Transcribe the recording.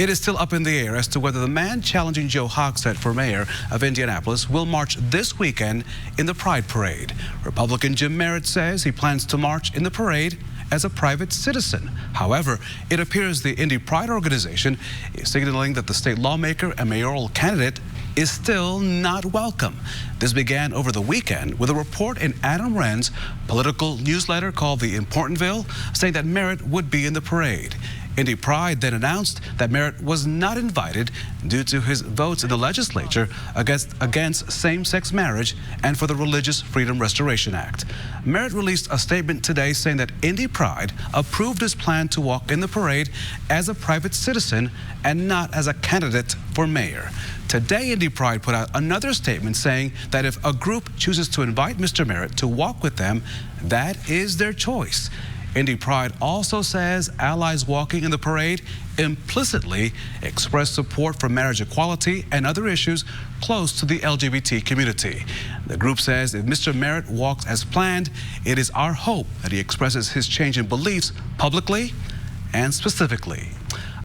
It is still up in the air as to whether the man challenging Joe Hogsett for mayor of Indianapolis will march this weekend in the Pride Parade. Republican Jim Merritt says he plans to march in the parade as a private citizen. However, it appears the Indy Pride organization is signaling that the state lawmaker and mayoral candidate is still not welcome. This began over the weekend with a report in Adam Wren's political newsletter called The Importantville, saying that Merritt would be in the parade. Indy Pride then announced that Merritt was not invited due to his votes in the legislature against same-sex marriage and for the Religious Freedom Restoration Act. Merritt released a statement today saying that Indy Pride approved his plan to walk in the parade as a private citizen and not as a candidate for mayor. Today, Indy Pride put out another statement saying that if a group chooses to invite Mr. Merritt to walk with them, that is their choice. Indy Pride also says allies walking in the parade implicitly express support for marriage equality and other issues close to the LGBT community. The group says if Mr. Merritt walks as planned, it is our hope that he expresses his change in beliefs publicly and specifically.